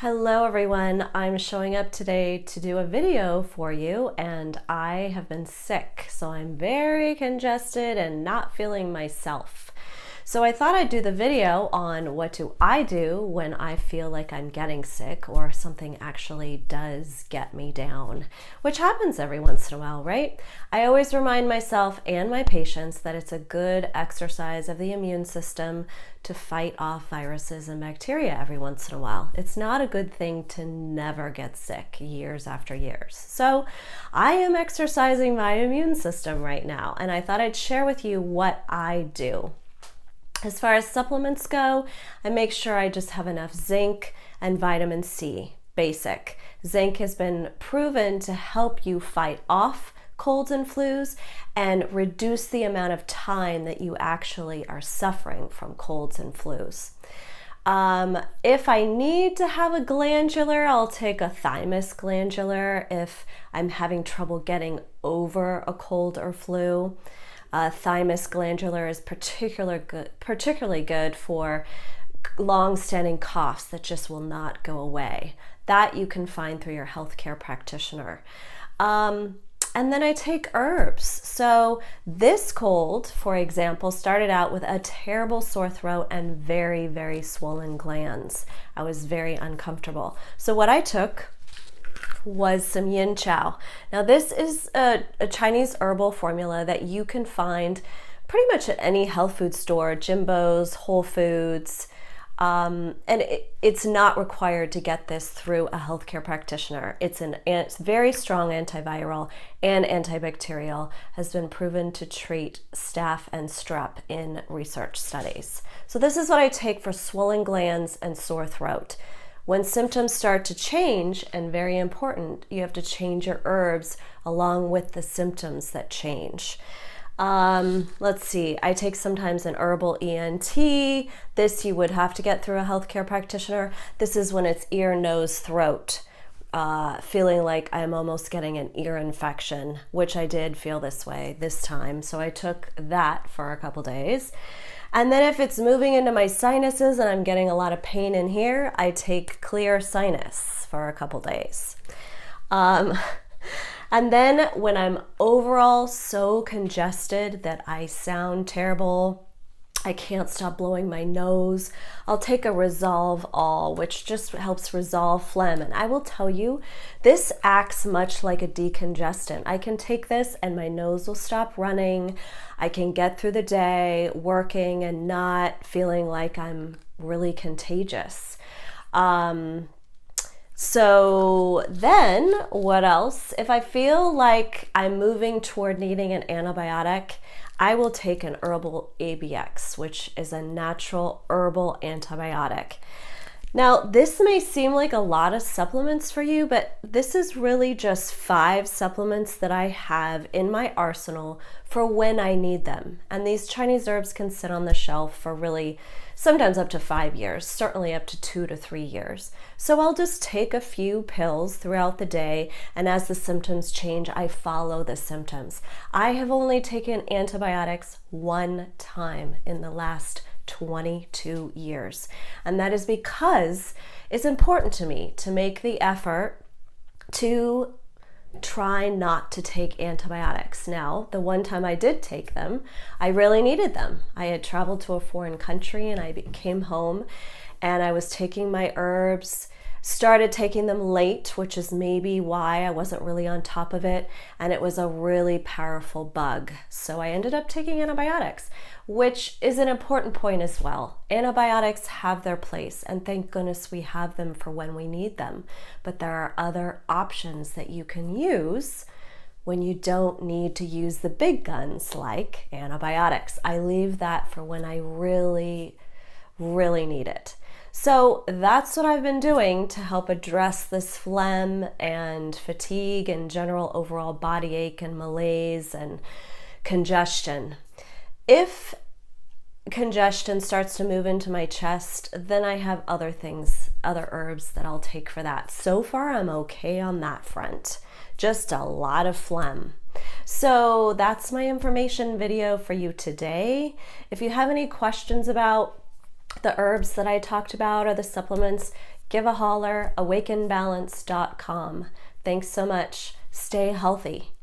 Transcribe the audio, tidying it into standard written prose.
Hello everyone, I'm showing up today to do a video for you and I have been sick, so I'm very congested and not feeling myself. So I thought I'd do the video on what do I do when I feel like I'm getting sick or something actually does get me down, which happens every once in a while, right? I always remind myself and my patients that it's a good exercise of the immune system to fight off viruses and bacteria every once in a while. It's not a good thing to never get sick years after years. So I am exercising my immune system right now, and I thought I'd share with you what I do. As far as supplements go, I make sure I just have enough zinc and vitamin C, basic. Zinc has been proven to help you fight off colds and flus and reduce the amount of time that you actually are suffering from colds and flus. If I need to have a glandular, I'll take a thymus glandular if I'm having trouble getting over a cold or flu. Thymus glandular is particularly good for long-standing coughs that just will not go away. That you can find through your healthcare practitioner. And then I take herbs. So this cold, for example, started out with a terrible sore throat and very, very swollen glands. I was very uncomfortable. So what I took was some yin chow. Now this is a Chinese herbal formula that you can find pretty much at any health food store, Jimbo's, Whole Foods, and it's not required to get this through a healthcare practitioner. It's very strong antiviral and antibacterial, has been proven to treat staph and strep in research studies. So this is what I take for swollen glands and sore throat. When symptoms start to change, and very important, you have to change your herbs along with the symptoms that change. Let's see, I take sometimes an herbal ENT. This you would have to get through a healthcare practitioner. This is when it's ear, nose, throat, feeling like I'm almost getting an ear infection, which I did feel this way this time. So I took that for a couple days. And then if it's moving into my sinuses and I'm getting a lot of pain in here, I take Clear Sinus for a couple days. And then when I'm overall so congested that I sound terrible, I can't stop blowing my nose, I'll take a Resolve All, which just helps resolve phlegm. And I will tell you, this acts much like a decongestant. I can take this and my nose will stop running. I can get through the day working and not feeling like I'm really contagious. So then what else? If I feel like I'm moving toward needing an antibiotic, I will take an herbal ABX, which is a natural herbal antibiotic. Now, this may seem like a lot of supplements for you, but this is really just 5 supplements that I have in my arsenal for when I need them. And these Chinese herbs can sit on the shelf for really sometimes up to 5 years, certainly up to 2 to 3 years. So I'll just take a few pills throughout the day, and as the symptoms change, I follow the symptoms. I have only taken antibiotics 1 time in the last 22 years. And that is because it's important to me to make the effort to try not to take antibiotics. Now, the one time I did take them, I really needed them. I had traveled to a foreign country and I came home and I was taking my herbs, started taking them late, which is maybe why I wasn't really on top of it, and it was a really powerful bug. So I ended up taking antibiotics, which is an important point as well. Antibiotics have their place, and thank goodness we have them for when we need them. But there are other options that you can use when you don't need to use the big guns like antibiotics. I leave that for when I really, really need it. So that's what I've been doing to help address this phlegm and fatigue and general overall body ache and malaise and congestion. If congestion starts to move into my chest, then I have other things, other herbs that I'll take for that. So far, I'm okay on that front. Just a lot of phlegm. So that's my information video for you today. If you have any questions about the herbs that I talked about or the supplements, give a holler, awakenbalance.com. Thanks so much. Stay healthy.